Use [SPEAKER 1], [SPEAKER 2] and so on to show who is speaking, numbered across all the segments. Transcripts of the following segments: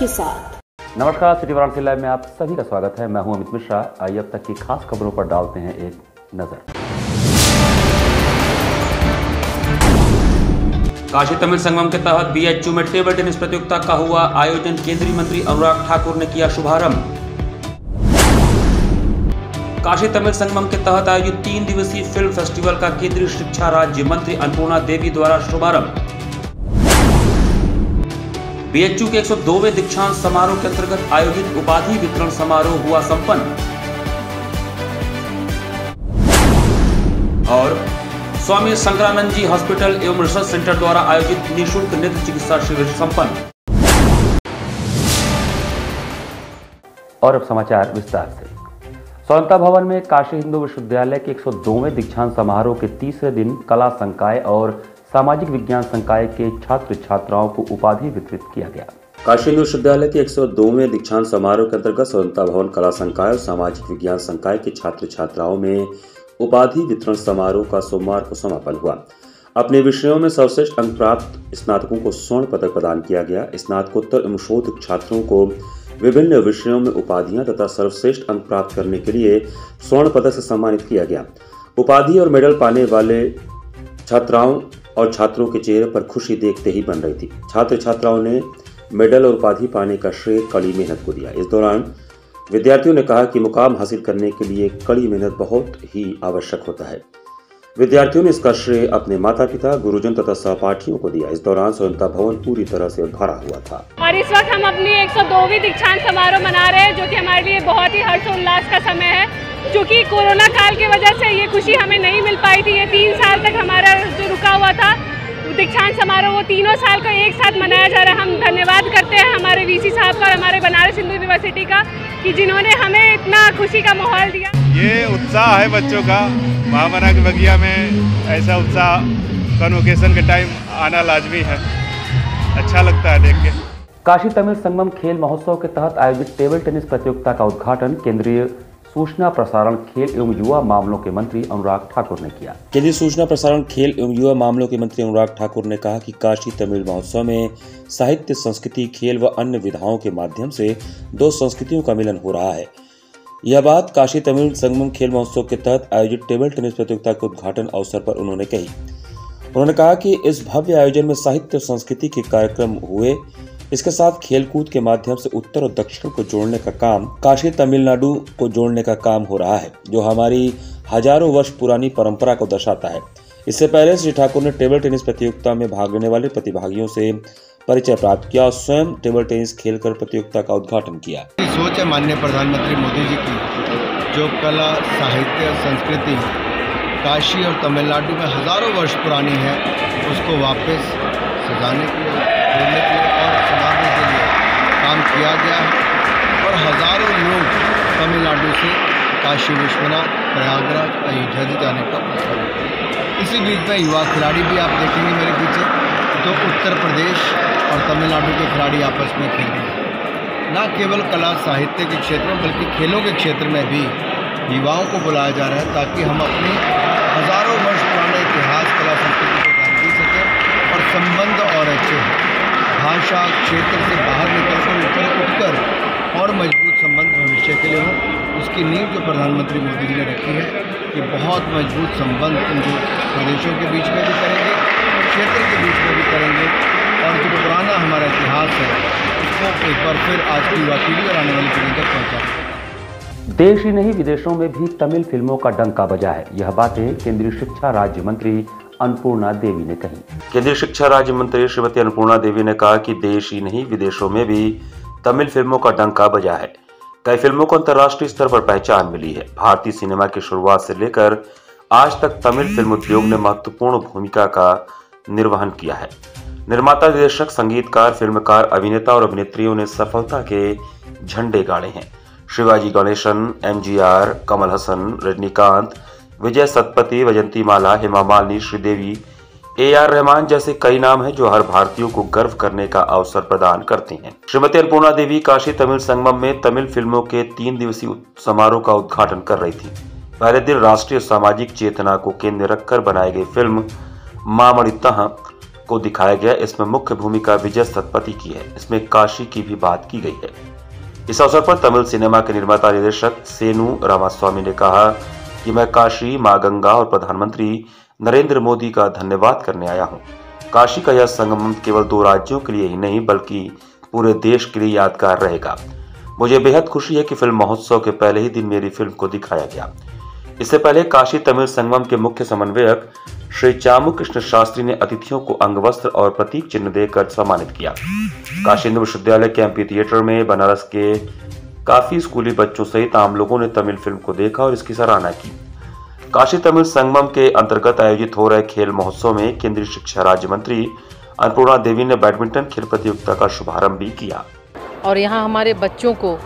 [SPEAKER 1] के साथ।
[SPEAKER 2] नमस्कार, सिटी वाराणसी लाइव में आप सभी का स्वागत है। मैं हूं अमित मिश्रा। आइए अब तक की खास खबरों पर डालते हैं एक नजर।
[SPEAKER 3] काशी तमिल संगम के तहत बीएचयू में टेबल टेनिस प्रतियोगिता का हुआ आयोजन। केंद्रीय मंत्री अनुराग ठाकुर ने किया शुभारंभ। काशी तमिल संगम के तहत आयोजित 3 दिवसीय फिल्म फेस्टिवल का केंद्रीय शिक्षा राज्य मंत्री अन्नपूर्णा देवी द्वारा शुभारंभ। बीएचयू के 102वें दीक्षांत समारोह के अंतर्गत आयोजित उपाधि वितरण समारोह हुआ संपन्न। और स्वामी शंकरानंद जी हॉस्पिटल एवं रिसर्च सेंटर द्वारा आयोजित निःशुल्क नेत्र चिकित्सा शिविर संपन्न।
[SPEAKER 2] और अब समाचार विस्तार से। स्वतंत्रता भवन में काशी हिंदू विश्वविद्यालय के 102वें दीक्षांत समारोह के तीसरे दिन कला संकाय और सामाजिक विज्ञान संकाय के छात्र छात्राओं को उपाधि वितरित किया गया।
[SPEAKER 3] काशी हिंदू विश्वविद्यालय के 102वें दीक्षांत समारोह के अंतर्गत स्वतंत्रता भवन कला संकाय और सामाजिक विज्ञान संकाय के छात्र छात्राओं में उपाधि वितरण समारोह का सोमवार को समापन हुआ। अपने विषयों में सर्वश्रेष्ठ अंक प्राप्त स्नातकों को स्वर्ण पदक प्रदान किया गया। स्नातकोत्तर एवं शोध छात्रों को विभिन्न विषयों में उपाधियां तथा सर्वश्रेष्ठ अंक प्राप्त करने के लिए स्वर्ण पदक से सम्मानित किया गया। उपाधि और मेडल पाने वाले छात्राओं और छात्रों के चेहरे पर खुशी देखते ही बन रही थी। छात्र छात्राओं ने मेडल और उपाधि पाने का श्रेय कड़ी मेहनत को दिया। इस दौरान विद्यार्थियों ने कहा कि मुकाम हासिल करने के लिए कड़ी मेहनत बहुत ही आवश्यक होता है। विद्यार्थियों ने इसका श्रेय अपने माता पिता, गुरुजन तथा सहपाठियों को दिया। इस दौरान स्वतंत्रता भवन पूरी तरह से भरा हुआ था।
[SPEAKER 4] और इस वक्त हम अपनी 102वीं दीक्षांत समारोह मना रहे हैं, जो कि हमारे लिए बहुत ही हर्षोल्लास का समय है। क्योंकि कोरोना काल की वजह से ये खुशी हमें नहीं मिल पाई थी। ये 3 साल तक हमारा जो रुका हुआ था दीक्षांत समारोह, वो तीनों साल को एक साथ मनाया जा रहा है। हम धन्यवाद करते हैं हमारे वीसी साहब का और हमारे बनारस हिंदू यूनिवर्सिटी का कि जिन्होंने हमें इतना खुशी का माहौल दिया।
[SPEAKER 5] ये उत्साह है बच्चों का। महामना के बगिया में ऐसा उत्साह कन्वोकेशन के टाइम आना लाजमी है। अच्छा लगता है देख के।
[SPEAKER 2] काशी तमिल संगम खेल महोत्सव के तहत आयोजित टेबल टेनिस प्रतियोगिता का उद्घाटन केंद्रीय सूचना प्रसारण खेल एवं युवा मामलों के मंत्री अनुराग ठाकुर ने किया।
[SPEAKER 3] केंद्रीय सूचना प्रसारण खेल एवं युवा मामलों के मंत्री अनुराग ठाकुर ने कहा कि काशी तमिल महोत्सव में साहित्य, संस्कृति, खेल व अन्य विधाओं के माध्यम से 2 संस्कृतियों का मिलन हो रहा है। यह बात काशी तमिल संगम खेल महोत्सव के तहत आयोजित टेबल टेनिस प्रतियोगिता के उद्घाटन अवसर पर उन्होंने कही। उन्होंने कहा कि इस भव्य आयोजन में साहित्य और संस्कृति के कार्यक्रम हुए। इसके साथ खेलकूद के माध्यम से उत्तर और दक्षिण को जोड़ने का काम, काशी तमिलनाडु को जोड़ने का काम हो रहा है, जो हमारी हजारों वर्ष पुरानी परंपरा को दर्शाता है। इससे पहले श्री ठाकुर ने टेबल टेनिस प्रतियोगिता में भाग लेने वाले प्रतिभागियों से परिचय प्राप्त किया और स्वयं टेबल टेनिस खेलकर प्रतियोगिता का उद्घाटन किया।
[SPEAKER 6] सोच है माननीय प्रधानमंत्री मोदी जी की, जो कला, साहित्य और संस्कृति काशी और तमिलनाडु में हजारों वर्ष पुरानी है, उसको वापस सजाने के लिए, जोड़ने के लिए और संभालने के लिए काम किया गया है। और हजारों लोग तमिलनाडु से काशी विश्वनाथ, प्रयागराज, अयोध्या जी जाने का प्रस्ताव है। इसी बीच में युवा खिलाड़ी भी आप देखेंगे मेरे पीछे, तो उत्तर प्रदेश और तमिलनाडु के खिलाड़ी आपस में खेल रहे हैं। न केवल कला साहित्य के क्षेत्र में बल्कि खेलों के क्षेत्र में भी युवाओं को बुलाया जा रहा है, ताकि हम अपने हजारों वर्ष पुराने इतिहास, कला, संस्कृति को जान भी सकें और संबंध और अच्छे भाषा क्षेत्र से बाहर निकलकर ऊपर उठकर और मजबूत संबंध भविष्य के लिए हो। उसकी नींव जो प्रधानमंत्री मोदी जी ने रखी है कि बहुत मजबूत संबंध इन जो प्रदेशों के बीच में भी करेंगे, क्षेत्र के बीच में भी करेंगे और जो पुराना हमारा इतिहास है उसको एक बार फिर आज की युवा पीढ़ी और आने वाली पीढ़ी तक पहुँचाएंगे।
[SPEAKER 2] देश ही नहीं विदेशों में भी तमिल फिल्मों का डंका बजा है। यह बातें केंद्रीय शिक्षा राज्य मंत्री अन्नपूर्णा देवी ने कही।
[SPEAKER 3] केंद्रीय शिक्षा राज्य मंत्री श्रीमती अन्नपूर्णा देवी ने कहा कि देश ही नहीं विदेशों में भी तमिल फिल्मों का डंका बजा है। कई फिल्मों को अंतर्राष्ट्रीय स्तर पर पहचान मिली है। भारतीय सिनेमा की शुरुआत से लेकर आज तक तमिल फिल्म उद्योग ने महत्वपूर्ण भूमिका का निर्वहन किया है। निर्माता, निर्देशक, संगीतकार, फिल्मकार, अभिनेता और अभिनेत्रियों ने सफलता के झंडे गाड़े हैं। शिवाजी गणेशन, एमजीआर, कमल हसन, रजनीकांत, विजय सतपति, वैजंती माला, हेमा मालिनी, श्रीदेवी, AR रहमान जैसे कई नाम हैं जो हर भारतीयों को गर्व करने का अवसर प्रदान करते हैं। श्रीमती अन्नपूर्णा देवी काशी तमिल संगमम में तमिल फिल्मों के 3 दिवसीय समारोह का उद्घाटन कर रही थी। पहले दिन राष्ट्रीय सामाजिक चेतना को केंद्र रखकर बनाई गई फिल्म मामड़ित्ता को दिखाया गया। इसमें मुख्य भूमिका विजय सतपथी की है। इसमें काशी की भी बात की गई है। इस अवसर पर तमिल सिनेमा के निर्माता निर्देशक सेनु रामास्वामी ने कहा कि मैं काशी, मां गंगा और प्रधानमंत्री नरेंद्र मोदी का धन्यवाद करने आया हूं। काशी का यह संगम केवल 2 राज्यों के लिए ही नहीं बल्कि पूरे देश के लिए यादगार रहेगा। मुझे बेहद खुशी है कि फिल्म महोत्सव के पहले ही दिन मेरी फिल्म को दिखाया गया। इससे पहले काशी तमिल संगमम के मुख्य समन्वयक श्री चामू कृष्ण शास्त्री ने अतिथियों को अंगवस्त्र और प्रतीक चिन्ह देकर सम्मानित किया। काशी हिंदू विश्वविद्यालय के एमपी थिएटर में बनारस के काफी स्कूली बच्चों सहित आम लोगों ने तमिल फिल्म को देखा और इसकी सराहना की। काशी तमिल संगमम के अंतर्गत आयोजित हो रहे खेल महोत्सव में केंद्रीय शिक्षा राज्य मंत्री अन्नपूर्णा देवी ने बैडमिंटन खेल प्रतियोगिता का शुभारंभ भी किया।
[SPEAKER 1] और यहाँ हमारे बच्चों को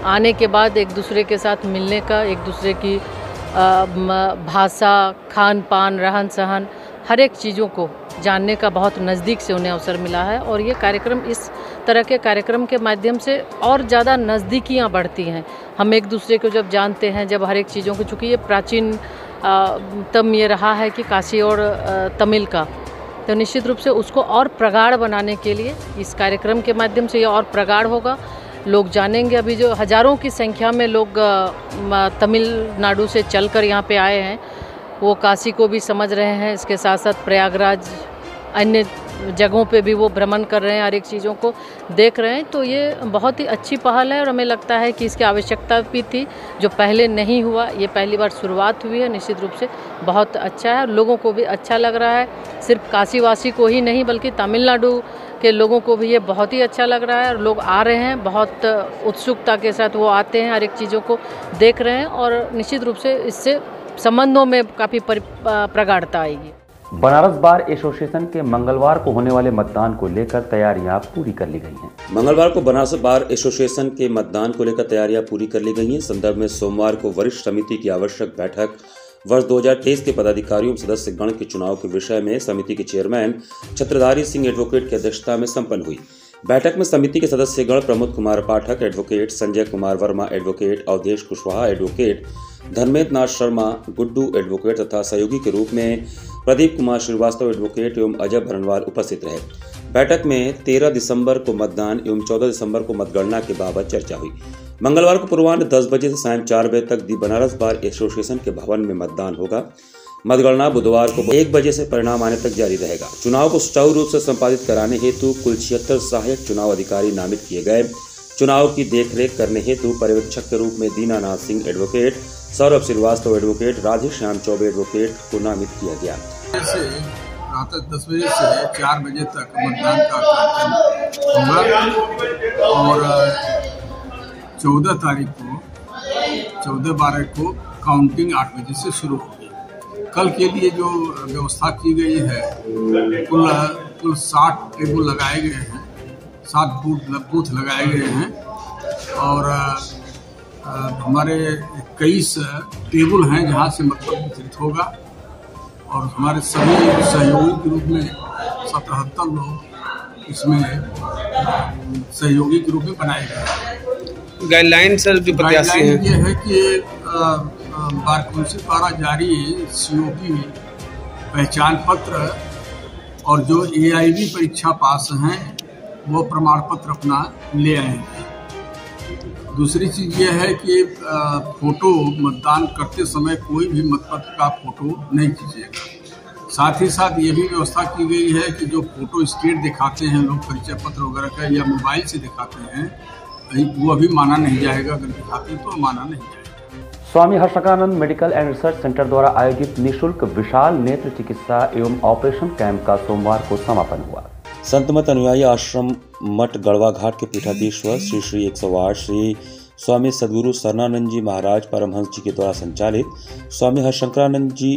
[SPEAKER 1] आने के बाद एक दूसरे के साथ मिलने का, एक दूसरे की भाषा, खान पान, रहन सहन, हर एक चीज़ों को जानने का बहुत नज़दीक से उन्हें अवसर मिला है। और ये कार्यक्रम, इस तरह के कार्यक्रम के माध्यम से और ज़्यादा नज़दीकियाँ बढ़ती हैं। हम एक दूसरे को जब जानते हैं, जब हर एक चीज़ों को, चूँकि ये प्राचीन तम ये रहा है कि काशी और तमिल का, तो निश्चित रूप से उसको और प्रगाढ़ बनाने के लिए इस कार्यक्रम के माध्यम से ये और प्रगाढ़ होगा। लोग जानेंगे। अभी जो हज़ारों की संख्या में लोग तमिलनाडु से चलकर यहाँ पे आए हैं, वो काशी को भी समझ रहे हैं। इसके साथ साथ प्रयागराज, अन्य जगहों पे भी वो भ्रमण कर रहे हैं, हर एक चीज़ों को देख रहे हैं। तो ये बहुत ही अच्छी पहल है और हमें लगता है कि इसकी आवश्यकता भी थी, जो पहले नहीं हुआ। ये पहली बार शुरुआत हुई है, निश्चित रूप से बहुत अच्छा है और लोगों को भी अच्छा लग रहा है। सिर्फ काशीवासी को ही नहीं बल्कि तमिलनाडु के लोगों को भी ये बहुत ही अच्छा लग रहा है और लोग आ रहे हैं, बहुत उत्सुकता के साथ वो आते हैं, हर एक चीज़ों को देख रहे हैं और निश्चित रूप से इससे संबंधों में काफ़ी प्रगाढ़ता आएगी।
[SPEAKER 2] बनारस बार एसोसिएशन के मंगलवार को होने वाले मतदान को लेकर तैयारियां पूरी कर ली गई हैं।
[SPEAKER 3] मंगलवार को बनारस बार एसोसिएशन के मतदान को लेकर तैयारियां पूरी कर ली गई हैं। संदर्भ में सोमवार को वरिष्ठ समिति की आवश्यक बैठक वर्ष 2023 के पदाधिकारियों सदस्य गण के चुनाव के विषय में समिति के चेयरमैन छत्रधारी सिंह एडवोकेट की अध्यक्षता में संपन्न हुई। बैठक में समिति के सदस्यगण Pramod Kumar Pathak advocate, Sanjay Kumar Verma advocate, Awadhesh Kushwaha advocate, Dharmendra Nath Sharma Guddu advocate तथा सहयोगी के रूप में प्रदीप कुमार श्रीवास्तव एडवोकेट एवं अजय भरनवाल उपस्थित रहे। बैठक में 13 दिसंबर को मतदान एवं 14 दिसंबर को मतगणना के बाबत चर्चा हुई। मंगलवार को पूर्वाह्न 10 बजे से सायं 4 बजे तक दी बनारस बार एसोसिएशन के भवन में मतदान होगा। मतगणना बुधवार को 1 बजे से परिणाम आने तक जारी रहेगा। चुनाव को सुचारू रूप से संपादित कराने हेतु कुल 76 सहायक चुनाव अधिकारी नामित किए गए। चुनाव की देखरेख करने हेतु पर्यवेक्षक के रूप में Dinanath Singh advocate, Saurabh Srivastava advocate, Radheshyam Choubey advocate को नामित किया गया।
[SPEAKER 7] रात 10 बजे से 4 बजे तक मतदान का कार्यक्रम होगा और 14 तारीख को 14/12 को काउंटिंग 8 बजे से शुरू होगी। कल के लिए जो व्यवस्था की गई है, कुल 60 टेबल लगाए गए हैं, 7 बूथ लगाए गए हैं और हमारे 21 टेबल हैं जहां से मतलब वितरित होगा और हमारे सभी सहयोगी के रूप में 77 लोग इसमें सहयोगी के रूप में बनाए गए।
[SPEAKER 8] गाइडलाइन सर जो प्रत्याशी है
[SPEAKER 7] ये है कि बार काउंसिल द्वारा जारी COP पहचान पत्र और जो AIB परीक्षा पास हैं वो प्रमाण पत्र अपना ले आएंगे। दूसरी चीज ये है कि फोटो मतदान करते समय कोई भी मतपत्र का फोटो नहीं खींचेगा। साथ ही साथ ये भी व्यवस्था की गई है कि जो फोटो स्टेट दिखाते हैं लोग परिचय पत्र वगैरह का या मोबाइल से दिखाते हैं, वो अभी माना नहीं जाएगा। अगर दिखाते हैं तो माना नहीं जाएगा।
[SPEAKER 2] स्वामी हर्षकानंद मेडिकल एंड रिसर्च सेंटर द्वारा आयोजित निःशुल्क विशाल नेत्र चिकित्सा एवं ऑपरेशन कैंप का सोमवार को समापन हुआ।
[SPEAKER 3] संत मत अनुयायी आश्रम मठ गढ़वा घाट के पीठाधीश्वर श्री श्री 108 श्री स्वामी सद्गुरु सरनानंद जी महाराज परमहंस जी के द्वारा संचालित स्वामी हर्षकानंद जी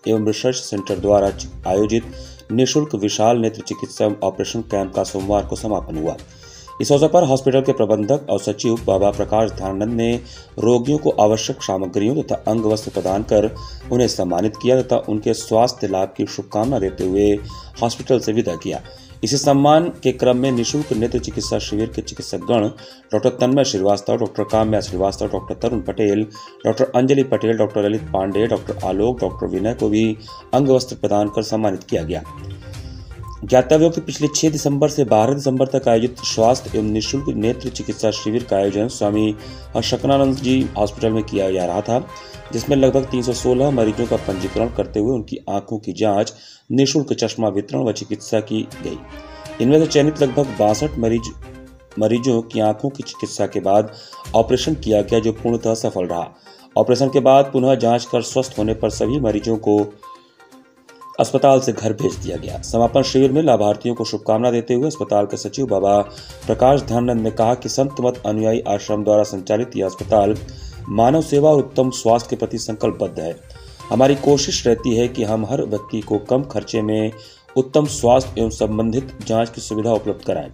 [SPEAKER 3] एवं रिसर्च सेंटर द्वारा आयोजित निःशुल्क विशाल नेत्र चिकित्सा एवं ऑपरेशन कैंप का सोमवार को समापन हुआ। इस अवसर पर हॉस्पिटल के प्रबंधक और सचिव बाबा प्रकाश ध्यानानंद ने रोगियों को आवश्यक सामग्रियों तथा अंग वस्त्र प्रदान कर उन्हें सम्मानित किया तथा उनके स्वास्थ्य लाभ की शुभकामना देते हुए हॉस्पिटल से विदा किया। इसी सम्मान के क्रम में निःशुल्क नेत्र चिकित्सा शिविर के चिकित्सकगण doctor Tanmay Srivastava, doctor Kamya Srivastava, doctor Tarun Patel, doctor Anjali Patel, doctor Lalit Pandey, doctor Alok, doctor Vinay को भी अंग वस्त्र प्रदान कर सम्मानित किया गया। ज्ञातव्य कि पिछले 6 दिसंबर से 12 दिसंबर तक आयोजित स्वास्थ्य एवं निःशुल्क नेत्र चिकित्सा शिविर का आयोजन स्वामी शकनानंद जी हॉस्पिटल में किया जा रहा था, जिसमें लगभग 316 मरीजों का पंजीकरण करते हुए उनकी आंखों की जांच, निःशुल्क चश्मा वितरण व चिकित्सा की गई। इनमें से चयनित लगभग 62 मरीजों की आंखों की चिकित्सा के बाद ऑपरेशन किया गया, जो पूर्णतः सफल रहा। ऑपरेशन के बाद पुनः जांच कर स्वस्थ होने पर सभी मरीजों को अस्पताल से घर भेज दिया गया। समापन शिविर में लाभार्थियों को शुभकामना देते हुए अस्पताल के सचिव बाबा प्रकाश ध्यानंद ने कहा कि संत मत अनुयायी आश्रम द्वारा संचालित यह अस्पताल मानव सेवा और उत्तम स्वास्थ्य के प्रति संकल्पबद्ध है। हमारी कोशिश रहती है कि हम हर व्यक्ति को कम खर्चे में उत्तम स्वास्थ्य एवं संबंधित जांच की सुविधा उपलब्ध कराएं।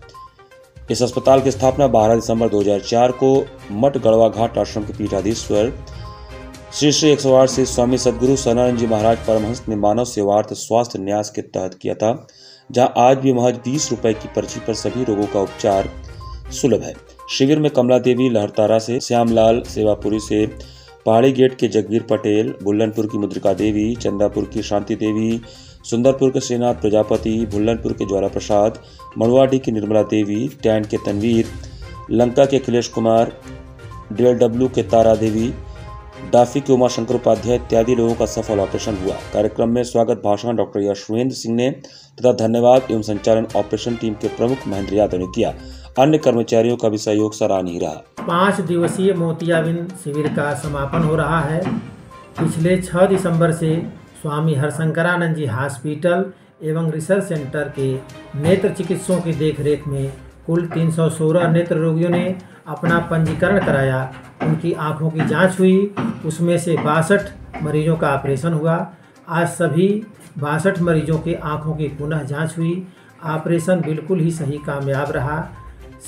[SPEAKER 3] इस अस्पताल की स्थापना 12 दिसंबर 2004 को मठ गढ़वा घाट आश्रम के पीठाधीश्वर श्री 108 से स्वामी सद्गुरु सनानंद जी महाराज परमहंस ने मानव सेवार्थ स्वास्थ्य न्यास के तहत किया था, जहां आज भी महज 20 रुपए की पर्ची पर सभी रोगों का उपचार सुलभ है। शिविर में कमला देवी लहरतारा से, श्यामलाल सेवापुरी से, पहाड़ी गेट के जगवीर पटेल, बुल्लनपुर की मुद्रिका देवी, चंदापुर की शांति देवी, सुंदरपुर के श्रीनाथ प्रजापति, बुल्लनपुर के ज्वाला प्रसाद, मड़वाडी की निर्मला देवी, टैंड के तनवीर, लंका के अखिलेश कुमार, DLW के तारा देवी, डाफी के उमा शंकर उपाध्याय इत्यादि लोगों का सफल ऑपरेशन हुआ। कार्यक्रम में स्वागत भाषण डॉक्टर यशवेंद्र सिंह ने तथा धन्यवाद एवं संचालन ऑपरेशन टीम के प्रमुख महेंद्र यादव ने किया। अन्य कर्मचारियों का भी सहयोग सराहनीय रहा।
[SPEAKER 9] 5 दिवसीय मोतियाबिंद शिविर का समापन हो रहा है। पिछले 6 दिसंबर से स्वामी हरशंकरानंद जी हॉस्पिटल एवं रिसर्च सेंटर के नेत्र चिकित्सकों की देखरेख में कुल 316 नेत्र रोगियों ने अपना पंजीकरण कराया। उनकी आंखों की जांच हुई, उसमें से 62 मरीजों का ऑपरेशन हुआ। आज सभी 62 मरीजों के आंखों की पुनः जांच हुई। ऑपरेशन बिल्कुल ही सही कामयाब रहा।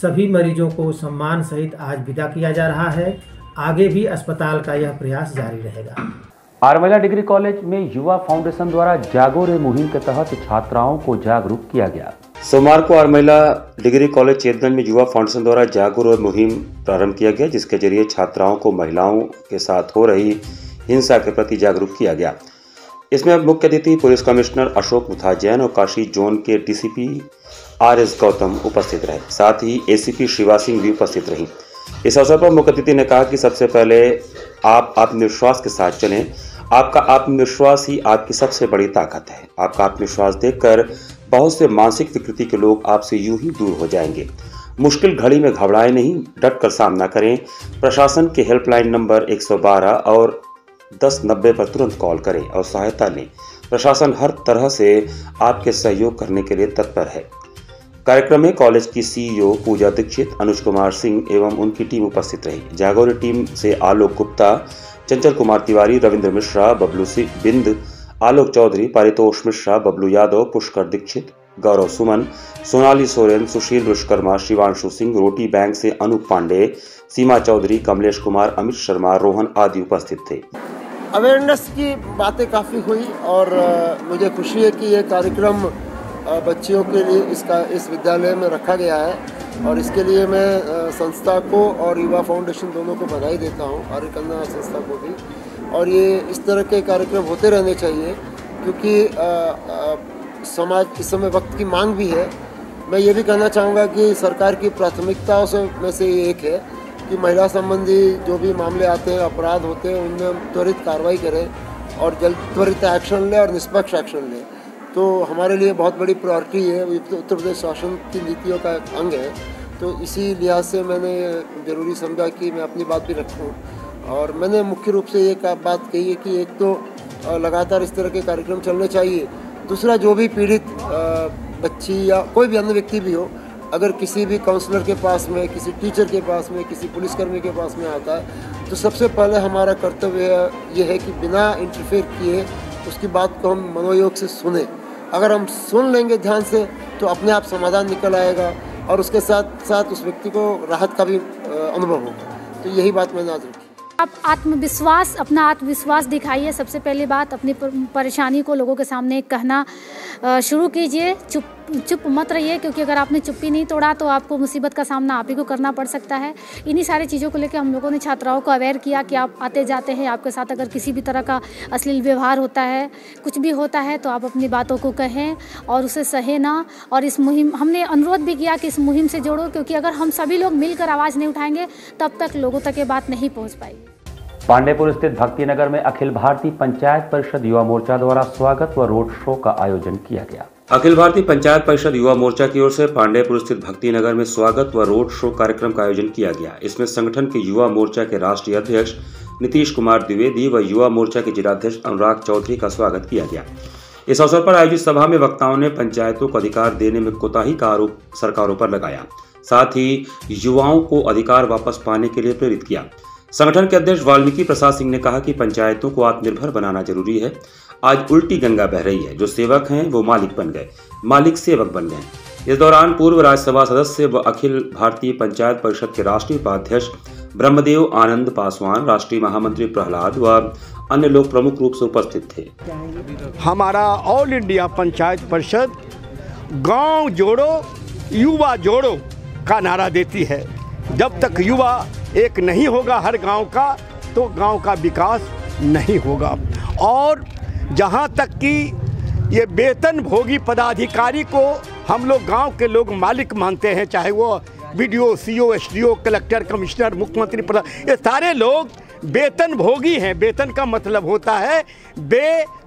[SPEAKER 9] सभी मरीजों को सम्मान सहित आज विदा किया जा रहा है। आगे भी अस्पताल का यह प्रयास जारी रहेगा।
[SPEAKER 2] आरमैला डिग्री कॉलेज में युवा फाउंडेशन द्वारा जागो रे मुहिम के तहत छात्राओं को जागरूक किया गया।
[SPEAKER 3] सोमवार को आरमैला डिग्री कॉलेज चेतगंज में युवा फाउंडेशन द्वारा जागो रे मुहिम प्रारंभ किया गया, जिसके जरिए छात्राओं को महिलाओं के साथ हो रही हिंसा के प्रति जागरूक किया गया। इसमें मुख्य अतिथि पुलिस कमिश्नर अशोक मुथाजैन और काशी जोन के DCP RS गौतम उपस्थित रहे। साथ ही ACP शिवा सिंह भी उपस्थित रही। इस अवसर पर मुख्य अतिथि ने कहा कि सबसे पहले आप आत्मविश्वास के साथ चलें। आपका आत्मविश्वास ही आपकी सबसे बड़ी ताकत है। आपका आत्मविश्वास देखकर बहुत से मानसिक विकृति के लोग आपसे यूं ही दूर हो जाएंगे। मुश्किल घड़ी में घबराएं नहीं, डटकर सामना करें। प्रशासन के हेल्पलाइन नंबर 112 और 1090 पर तुरंत कॉल करें और सहायता लें। प्रशासन हर तरह से आपके सहयोग करने के लिए तत्पर है। कार्यक्रम में कॉलेज की CEO पूजा दीक्षित, अनुज कुमार सिंह एवं उनकी टीम उपस्थित रही। जागोरे टीम से आलोक गुप्ता, चंचल कुमार तिवारी, रविंद्र मिश्रा, बबलू बिंद, आलोक चौधरी, पारितोष मिश्रा, बबलू यादव, पुष्कर दीक्षित, गौरव सुमन, सोनाली सोरेन, सुशील विश्वकर्मा, शिवांशु सिंह, रोटी बैंक से अनूप पांडे, सीमा चौधरी, कमलेश कुमार, अमित शर्मा, रोहन आदि उपस्थित थे।
[SPEAKER 10] अवेयरनेस की बातें काफ़ी हुई और मुझे खुशी है कि ये कार्यक्रम बच्चियों के लिए इस विद्यालय में रखा गया है और इसके लिए मैं संस्था को और युवा फाउंडेशन दोनों को बधाई देता हूँ, आर्यकन्या संस्था को भी। और ये इस तरह के कार्यक्रम होते रहने चाहिए क्योंकि समाज इस समय वक्त की मांग भी है। मैं ये भी कहना चाहूँगा कि सरकार की प्राथमिकताओं में से ये एक है कि महिला संबंधी जो भी मामले आते हैं, अपराध होते हैं, उनमें त्वरित कार्रवाई करें और त्वरित एक्शन लें और निष्पक्ष एक्शन लें। तो हमारे लिए बहुत बड़ी प्रायोरिटी है, उत्तर प्रदेश शासन की नीतियों का एक अंग है। तो इसी लिहाज से मैंने ज़रूरी समझा कि मैं अपनी बात भी रखूं। और मैंने मुख्य रूप से ये बात कही है कि एक तो लगातार इस तरह के कार्यक्रम चलने चाहिए। दूसरा, जो भी पीड़ित बच्ची या कोई भी अन्य व्यक्ति भी हो, अगर किसी भी काउंसलर के पास में, किसी टीचर के पास में, किसी पुलिसकर्मी के पास में आता है तो सबसे पहले हमारा कर्तव्य ये है कि बिना इंटरफेयर किए उसकी बात को हम मनोयोग से सुने। अगर हम सुन लेंगे ध्यान से तो अपने आप समाधान निकल आएगा और उसके साथ साथ उस व्यक्ति को राहत का भी अनुभव होगा। तो यही बात मैंने आज रखी।
[SPEAKER 11] आप अपना आत्मविश्वास दिखाइए। सबसे पहली बात, अपनी परेशानी को लोगों के सामने कहना शुरू कीजिए। चुप मत रहिए, क्योंकि अगर आपने चुप्पी नहीं तोड़ा तो आपको मुसीबत का सामना आप ही को करना पड़ सकता है। इन्हीं सारी चीज़ों को लेकर हम लोगों ने छात्राओं को अवेयर किया कि आप आते जाते हैं, आपके साथ अगर किसी भी तरह का अश्लील व्यवहार होता है, कुछ भी होता है, तो आप अपनी बातों को कहें और उसे सहे ना। और इस मुहिम हमने अनुरोध भी किया कि इस मुहिम से जोड़ो, क्योंकि अगर हम सभी लोग मिलकर आवाज़ नहीं उठाएंगे तब तक लोगों तक ये बात नहीं पहुँच पाएगी।
[SPEAKER 2] पांडेपुर स्थित भक्तिनगर में अखिल भारतीय पंचायत परिषद युवा मोर्चा द्वारा स्वागत व रोड शो का आयोजन किया गया।
[SPEAKER 3] अखिल भारतीय पंचायत परिषद युवा मोर्चा की ओर से पांडेपुर स्थित भक्तिनगर में स्वागत व रोड शो कार्यक्रम का आयोजन किया गया। इसमें संगठन के युवा मोर्चा के राष्ट्रीय अध्यक्ष नीतीश कुमार द्विवेदी व युवा मोर्चा के जिलाध्यक्ष अनुराग चौधरी का स्वागत किया गया। इस अवसर पर आयोजित सभा में वक्ताओं ने पंचायतों को अधिकार देने में कोताही का आरोप सरकारों पर लगाया, साथ ही युवाओं को अधिकार वापस पाने के लिए प्रेरित किया। संगठन के अध्यक्ष वाल्मीकि प्रसाद सिंह ने कहा कि पंचायतों को आत्मनिर्भर बनाना जरूरी है। आज उल्टी गंगा बह रही है, जो सेवक हैं वो मालिक बन गए, मालिक सेवक बन गए। इस दौरान पूर्व राज्यसभा सदस्य व अखिल भारतीय पंचायत परिषद के राष्ट्रीय उपाध्यक्ष ब्रह्मदेव आनंद पासवान, राष्ट्रीय महामंत्री प्रहलाद व अन्य लोग प्रमुख रूप से उपस्थित थे।
[SPEAKER 12] हमारा ऑल इंडिया पंचायत परिषद गांव जोड़ो युवा जोड़ो का नारा देती है। जब तक युवा एक नहीं होगा हर गांव का, तो गांव का विकास नहीं होगा। और जहां तक कि ये वेतन भोगी पदाधिकारी को हम लोग गांव के लोग मालिक मानते हैं, चाहे वो BDO, CO, SDO, collector, commissioner, मुख्यमंत्री, प्रधान, ये सारे लोग वेतन भोगी हैं। वेतन का मतलब होता है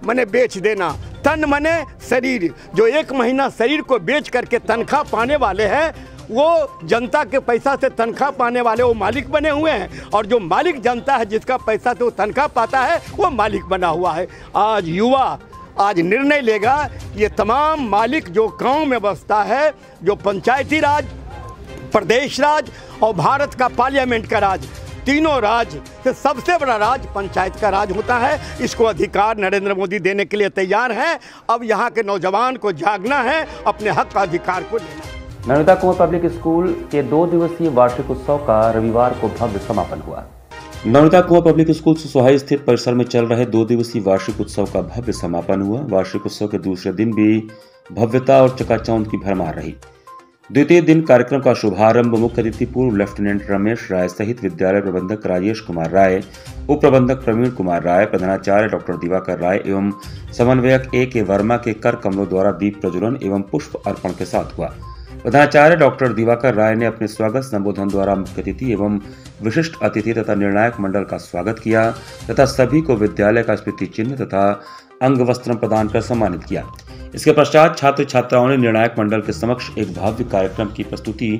[SPEAKER 12] मने बेच देना, तन मने शरीर। जो एक महीना शरीर को बेच करके तनख्वाह पाने वाले हैं, वो जनता के पैसा से तनख्वाह पाने वाले वो मालिक बने हुए हैं। और जो मालिक जनता है, जिसका पैसा से वो तनख्वाह पाता है, वो मालिक बना हुआ है। आज युवा आज निर्णय लेगा, ये तमाम मालिक जो गांव में बसता है, जो पंचायती राज, प्रदेश राज और भारत का पार्लियामेंट का राज, तीनों राज से सबसे बड़ा राज पंचायत का राज होता है। इसको अधिकार नरेंद्र मोदी देने के लिए तैयार हैं। अब यहाँ के नौजवान को जागना है, अपने हक का अधिकार को लेना।
[SPEAKER 2] नर्मदा कुंवर पब्लिक स्कूल के 2 दिवसीय वार्षिक उत्सव का रविवार को भव्य समापन हुआ।
[SPEAKER 3] नर्मदा कुंवर पब्लिक स्कूल सुसोहाई स्थित परिसर में चल रहे 2 दिवसीय वार्षिक उत्सव का भव्य समापन हुआ। वार्षिक उत्सव के दूसरे दिन भी भव्यता और चकाचौंध की भरमार रही। द्वितीय दिन कार्यक्रम का शुभारंभ मुख्य अतिथि पूर्व लेफ्टिनेंट रमेश राय सहित विद्यालय प्रबंधक राजेश कुमार राय, उप प्रबंधक प्रवीण कुमार राय, प्रधानाचार्य डॉक्टर दिवाकर राय एवं समन्वयक A.K. वर्मा के कर कमलों द्वारा दीप प्रज्वलन एवं पुष्प अर्पण के साथ हुआ। प्रधानाचार्य डॉक्टर दिवाकर राय ने अपने स्वागत संबोधन द्वारा मुख्य अतिथि एवं विशिष्ट अतिथि तथा निर्णायक मंडल का स्वागत किया तथा सभी को विद्यालय का स्मृति चिन्ह तथा अंग वस्त्र प्रदान कर सम्मानित किया। इसके पश्चात छात्र छात्राओं ने निर्णायक मंडल के समक्ष एक भव्य कार्यक्रम की प्रस्तुति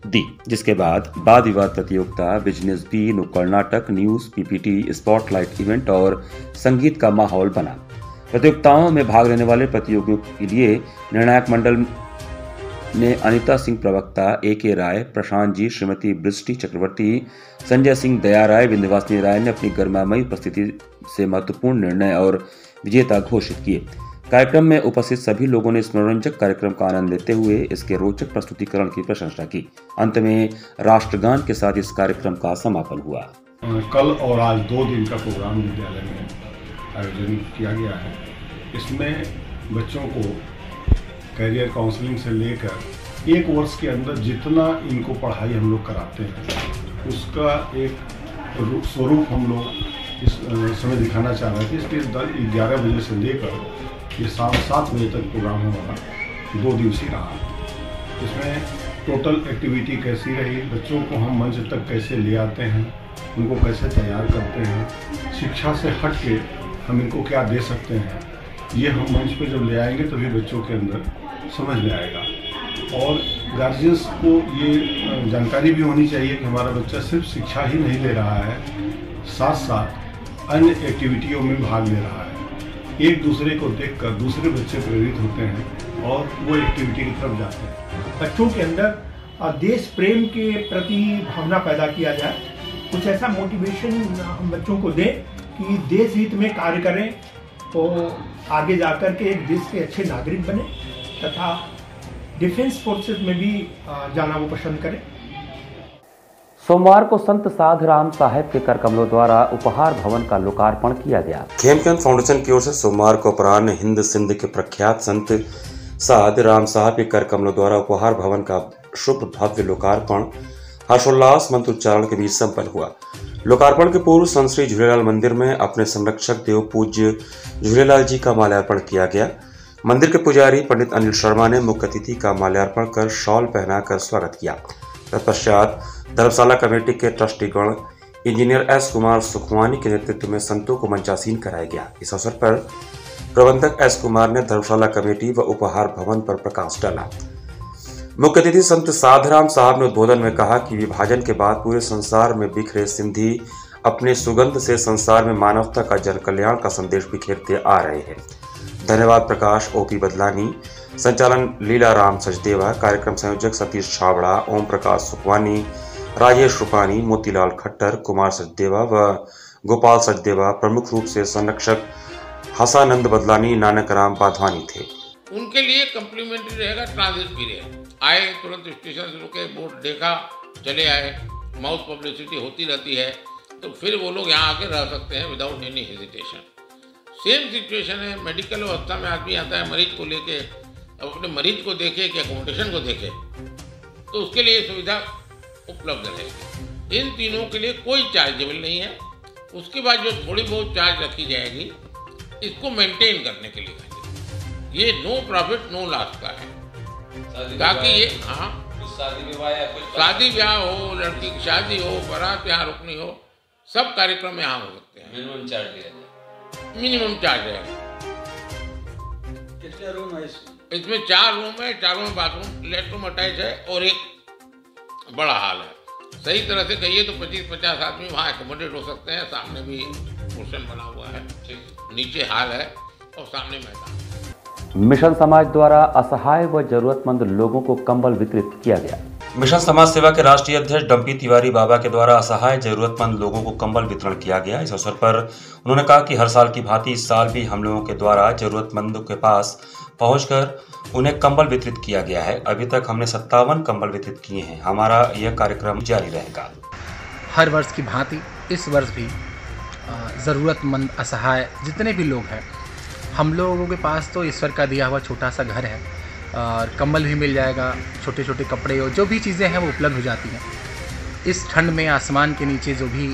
[SPEAKER 3] दी, जिसके बाद वाद विवाद प्रतियोगिता, बिजनेस बी, नुक्कड़ नाटक, न्यूज, पीपीटी, स्पॉटलाइट इवेंट और संगीत का माहौल बना। प्रतियोगिताओं में भाग लेने वाले प्रतियोगियों के लिए निर्णायक मंडल ने अनिता सिंह प्रवक्ता, A.K. राय, प्रशांत जी, श्रीमती बृष्टि चक्रवर्ती, संजय सिंह, दया राय, विंध्यवासिनी राय ने अपनी गरिमामयी उपस्थिति से महत्वपूर्ण निर्णय और विजेता घोषित किए। कार्यक्रम में उपस्थित सभी लोगों ने इस मनोरंजक कार्यक्रम का आनंद लेते हुए इसके रोचक प्रस्तुतिकरण की प्रशंसा की। अंत में राष्ट्रगान के साथ इस कार्यक्रम का समापन हुआ।
[SPEAKER 13] कल और आज 2 दिन का प्रोग्राम विद्यालय में आयोजन किया गया है। इसमें बच्चों को कैरियर काउंसलिंग से लेकर 1 वर्ष के अंदर जितना इनको पढ़ाई हम लोग कराते हैं, उसका एक स्वरूप हम लोग इस समय दिखाना चाह रहे थे। इसलिए 11 बजे से लेकर ये शाम 7 बजे तक प्रोग्राम हमारा 2 दिवसीय रहा। इसमें टोटल एक्टिविटी कैसी रही, बच्चों को हम मंच तक कैसे ले आते हैं, उनको कैसे तैयार करते हैं, शिक्षा से हट के हम इनको क्या दे सकते हैं, ये हम मंच पे जब ले आएंगे तभी बच्चों के अंदर समझ में आएगा। और गार्जियंस को ये जानकारी भी होनी चाहिए कि हमारा बच्चा सिर्फ शिक्षा ही नहीं ले रहा है, साथ साथ अन्य एक्टिविटियों में भाग ले रहा है। एक दूसरे को देखकर दूसरे बच्चे प्रेरित होते हैं और वो एक्टिविटी की तरफ जाते हैं।
[SPEAKER 14] बच्चों के अंदर देश प्रेम के प्रति भावना पैदा किया जाए, कुछ ऐसा मोटिवेशन हम बच्चों को दें कि देश हित में कार्य करें, तो आगे जाकर के एक देश के अच्छे नागरिक बने तथा डिफेंस फोर्सेस में भी जाना वो पसंद करें।
[SPEAKER 2] सोमवार को संत साधुराम साहेब के कर कमलों द्वारा उपहार भवन का लोकार्पण किया गया।
[SPEAKER 3] खेमचंद फाउंडेशन की ओर से सोमवार को अपराह्न हिंद सिंध के प्रख्यात संत साध राम साहब के कर कमलों द्वारा उपहार भवन का शुभ भव्य लोकार्पण हर्षोल्लास मंत्रोच्चारण के बीच संपन्न हुआ। लोकार्पण के पूर्व संत श्री झूलेलाल मंदिर में अपने संरक्षक देव पूज्य झूलेलाल जी का माल्यार्पण किया गया। मंदिर के पुजारी पंडित अनिल शर्मा ने मुख्य अतिथि का माल्यार्पण कर शॉल पहनाकर स्वागत किया। तत्पश्चात धर्मशाला कमेटी के ट्रस्टीगण इंजीनियर एस कुमार सुखवानी के नेतृत्व में संतों को मंचासीन कराया गया। इस अवसर पर प्रबंधक एस कुमार ने धर्मशाला कमेटी व उपहार भवन पर प्रकाश डाला। मुख्य अतिथि संत साधराम साहब ने उद्बोधन में कहा कि विभाजन के बाद पूरे संसार में बिखरे सिंधी अपने सुगंध से संसार में मानवता का जन कल्याण का संदेश बिखेरते आ रहे हैं। धन्यवाद प्रकाश ओपी बदलानी, संचालन लीलाराम सचदेवा, कार्यक्रम संयोजक सतीश छाबड़ा, ओम प्रकाश सुखवानी, राजेश रूपानी, मोतीलाल खट्टर, कुमार सचदेवा व गोपाल सचदेवा, प्रमुख रूप से संरक्षक हसानंद बदलानी, नानक राम पाधवानी थे।
[SPEAKER 15] उनके लिए कम्प्लीमेंट्री रहेगा ट्रांजिट पीरियड। आए तुरंत स्टेशन से रुके, बोर्ड देखा, चले आए, माउथ पब्लिसिटी होती रहती है, तो फिर वो लोग यहाँ आके रह सकते हैं without any hesitation. Same situation है, मेडिकल अवस्था में आदमी आता है मरीज को लेके, अब अपने मरीज को देखे कि अकोमोडेशन को देखे, तो उसके लिए सुविधा उपलब्ध रहेगी। इन तीनों के लिए कोई चार्जेबल नहीं है। उसके बाद जो थोड़ी बहुत चार्ज रखी जाएगी, इसको मेंटेन करने के लिए ये नो प्रॉफिट नो लॉस का है, ताकि ये शादी ब्याह हो, लड़की की शादी हो, बारात यहाँ रुकनी हो, सब कार्यक्रम यहाँ हो सकते हैं। मिनिमम चार्ज है। कितने रूम है इसमें? 4 रूम है, 4 में बाथरूम, लेटरूम अटैच है और एक बड़ा हॉल है। सही तरह से कहिए तो 25-50 आदमी वहाँ एकोमोडेट हो सकते हैं। सामने भी पोर्शन बना हुआ है, नीचे हॉल है और सामने मैदान।
[SPEAKER 2] मिशन समाज द्वारा असहाय व जरूरतमंद लोगों को कंबल वितरित किया गया।
[SPEAKER 3] मिशन समाज सेवा के राष्ट्रीय अध्यक्ष डंपी तिवारी बाबा के द्वारा असहाय जरूरतमंद लोगों को कंबल वितरण किया गया। इस अवसर पर उन्होंने कहा कि हर साल की भांति इस साल भी हम लोगों के द्वारा जरूरतमंदों के पास पहुंचकर उन्हें कंबल वितरित किया गया है। अभी तक हमने 57 कंबल वितरित किए हैं। हमारा यह कार्यक्रम जारी रहेगा।
[SPEAKER 16] हर वर्ष की भांति इस वर्ष भी ज़रूरतमंद असहाय जितने भी लोग हैं, हम लोगों के पास तो ईश्वर का दिया हुआ छोटा सा घर है और कंबल भी मिल जाएगा, छोटे छोटे कपड़े और जो भी चीज़ें हैं वो उपलब्ध हो जाती हैं। इस ठंड में आसमान के नीचे जो भी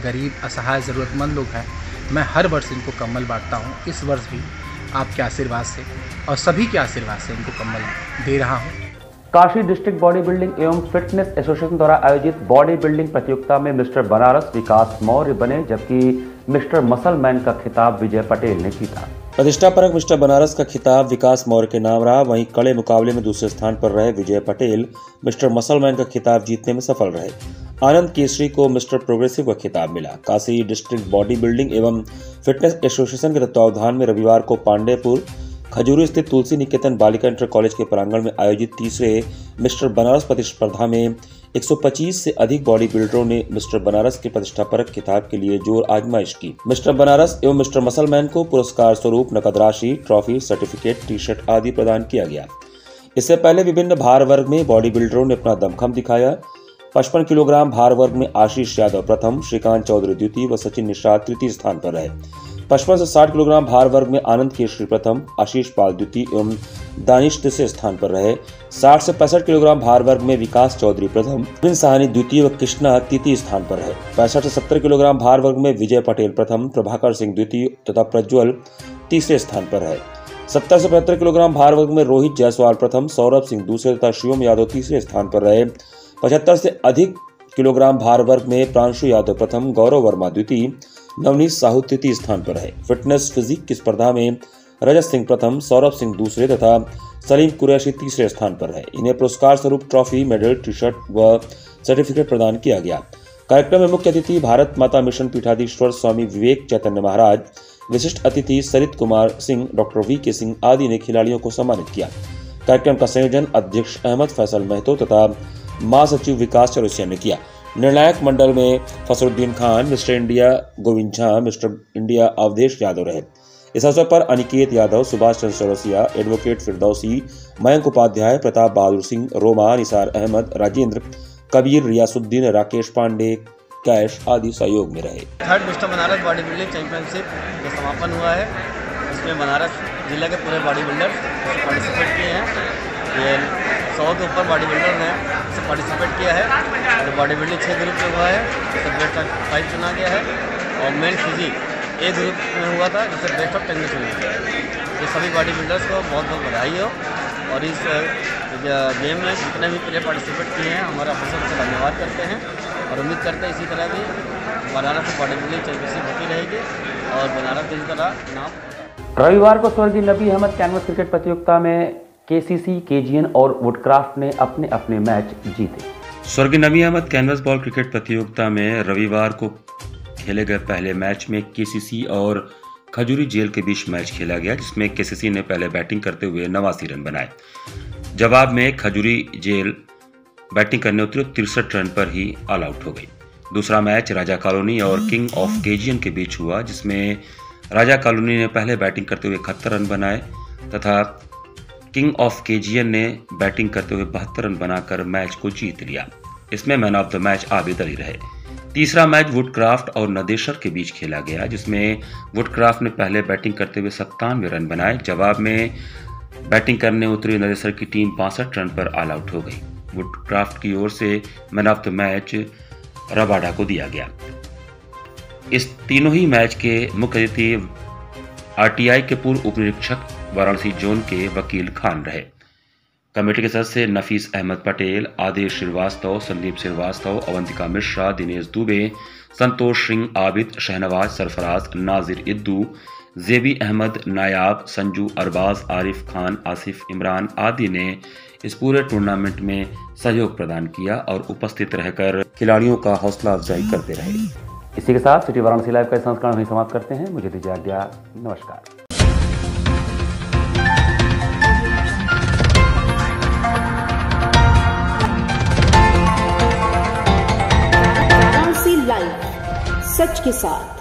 [SPEAKER 16] गरीब असहाय ज़रूरतमंद लोग हैं, मैं हर वर्ष इनको कंबल बांटता हूँ। इस वर्ष भी आपके आशीर्वाद से और सभी के आशीर्वाद से इनको कंबल दे रहा हूँ।
[SPEAKER 2] काशी डिस्ट्रिक्ट बॉडी बिल्डिंग एवं फिटनेस एसोसिएशन द्वारा आयोजित बॉडी बिल्डिंग प्रतियोगिता में मिस्टर बनारस विकास मौर्य बने, जबकि मिस्टर मसल मैन का खिताब विजय पटेल ने जीता।
[SPEAKER 3] प्रतिष्ठापरक मिस्टर बनारस का खिताब विकास मौर्य के नाम रहा। वहीं कड़े मुकाबले में दूसरे स्थान पर रहे विजय पटेल मिस्टर मसलमैन का खिताब जीतने में सफल रहे। आनंद केसरी को मिस्टर प्रोग्रेसिव का खिताब मिला। काशी डिस्ट्रिक्ट बॉडी बिल्डिंग एवं फिटनेस एसोसिएशन के तत्वावधान में रविवार को पांडेपुर खजूरी स्थित तुलसी निकेतन बालिका इंटर कॉलेज के प्रांगण में आयोजित तीसरे मिस्टर बनारस प्रतिस्पर्धा में 125 से अधिक बॉडी बिल्डरों ने मिस्टर बनारस के प्रतिष्ठापरक खिताब के लिए जोर आजमाइश की। मिस्टर बनारस एवं मिस्टर मसलमैन को पुरस्कार स्वरूप नकद राशि, ट्रॉफी, सर्टिफिकेट, टी शर्ट आदि प्रदान किया गया। इससे पहले विभिन्न भार वर्ग में बॉडी बिल्डरों ने अपना दमखम दिखाया। 55 किलोग्राम भार वर्ग में आशीष यादव प्रथम, श्रीकांत चौधरी द्वितीय व सचिन निषाद तृतीय स्थान पर रहे। 55 से 60 किलोग्राम भार वर्ग में आनंद केसरी प्रथम, आशीष पाल द्वितीय एवं दानिश तीसरे स्थान पर रहे। 60 से 65 किलोग्राम भार वर्ग में विकास चौधरी प्रथम, बिन साहनी द्वितीय व कृष्णा तृतीय स्थान पर रहे। 65 से 70 किलोग्राम भार वर्ग में विजय पटेल प्रथम, प्रभाकर सिंह द्वितीय तथा प्रज्वल तीसरे स्थान पर रहे। 70 से 75 किलोग्राम भार वर्ग में रोहित जायसवाल प्रथम, सौरभ सिंह दूसरे तथा शिवम यादव तीसरे स्थान पर रहे। 75 से अधिक किलोग्राम भार वर्ग में प्रांशु यादव प्रथम, गौरव वर्मा द्वितीय, नवनीत साहू तृतीय स्थान पर रहे। फिटनेस फिजिक की स्पर्धा में रजत सिंह प्रथम, सौरभ सिंह दूसरे तथा सलीम कुरैशी तीसरे स्थान पर रहे। इन्हें पुरस्कार स्वरूप ट्रॉफी, मेडल, टी शर्ट व सर्टिफिकेट प्रदान किया गया। कार्यक्रम में मुख्य अतिथि भारत माता मिशन पीठाधीश्वर स्वामी विवेक चैतन्य महाराज, विशिष्ट अतिथि सरित कुमार सिंह, डॉक्टर वी.के. सिंह आदि ने खिलाड़ियों को सम्मानित किया। कार्यक्रम का संयोजन अध्यक्ष अहमद फैसल महतो तथा महासचिव विकास चौरसिया ने किया। निर्णायक मंडल में Fasruddin Khan, mister India Govind Jha, mister India Awadhesh Yadav रहे। इस अवसर पर अनिकेत यादव, सुभाष चंद्र चौरसिया, एडवोकेट फिरदौसी, मयंक उपाध्याय, प्रताप बहादुर सिंह, रोमा, निसार अहमद, राजेंद्र, कबीर, रियासुद्दीन, राकेश पांडे, कैश आदि सहयोग में रहे।
[SPEAKER 17] Third mister Banaras body building championship का समापन हुआ है इसमें बनारस जिले के पूरे बॉडी बिल्डर पार्टिसिपेट किए हैं। ये 100 के ऊपर बॉडी बिल्डर ने इससे पार्टिसिपेट किया है। तो बॉडी बिल्डिंग 6 ग्रुप में हुआ है, जिससे बेस्ट ऑफ 5 चुना गया है और मेन फिजिक A ग्रुप में हुआ था, जिससे बेस्ट ऑफ 10 चुना गया है। ये सभी बॉडी बिल्डर्स को बहुत बहुत बधाई हो और इस गेम में जितने भी प्लेयर पार्टिसिपेट किए हैं हमारे ऑफिसर से धन्यवाद करते हैं और उम्मीद करते हैं इसी तरह भी बनारस में बॉडी बिल्डिंग चैंपियनशिप होती रहेगी और बनारस इसी तरह नाम।
[SPEAKER 2] रविवार को स्वर्गीय नबी अहमद कैनवस क्रिकेट प्रतियोगिता में केसीसी, केजीएन और वुडक्राफ्ट ने अपने अपने मैच जीते।
[SPEAKER 3] स्वर्गीय नबी अहमद कैनवस बॉल क्रिकेट प्रतियोगिता में रविवार को खेले गए पहले मैच में केसीसी और खजूरी जेल के बीच मैच खेला गया, जिसमें केसीसी ने पहले बैटिंग करते हुए 89 रन बनाए। जवाब में खजूरी जेल बैटिंग करने उतरी 63 रन पर ही ऑल आउट हो गई। दूसरा मैच राजा कॉलोनी और किंग ऑफ केजीएन के बीच हुआ, जिसमें राजा कॉलोनी ने पहले बैटिंग करते हुए 71 रन बनाए तथा किंग ऑफ केजीएन ने बैटिंग करते हुए 72 रन बनाकर मैच को जीत लिया। इसमें man of the match Abid Ali रहे। तीसरा मैच वुडक्राफ्ट और नदेसर के बीच खेला गया, जिसमें वुडक्राफ्ट ने पहले बैटिंग करते हुए 97 रन बनाए। जवाब में बैटिंग करने उतरी नदेसर की टीम 65 रन पर ऑल आउट हो गई। वुडक्राफ्ट की ओर से man of the match Rabada को दिया गया। इस तीनों ही मैच के मुख्य अतिथि आरटीआई के पूर्व उप निरीक्षक वाराणसी जोन के वकील खान रहे। कमेटी के सदस्य नफीस अहमद पटेल, आदेश श्रीवास्तव, संदीप श्रीवास्तव, अवंतिका मिश्रा, दिनेश दुबे, संतोष सिंह, आबिद, शहनवाज सरफराज, नाजिर इद्दू, जेबी अहमद, नायाब, संजू, अरबाज, आरिफ खान, आसिफ इमरान आदि ने इस पूरे टूर्नामेंट में सहयोग प्रदान किया और उपस्थित रहकर खिलाड़ियों का हौसला अफजाई करते रहे।
[SPEAKER 2] इसी के साथ सिटी वाराणसी लाइव का संस्करण वहीं समाप्त करते हैं। मुझे दीजिए आज्ञा, नमस्कार।
[SPEAKER 18] लाइव सच के साथ।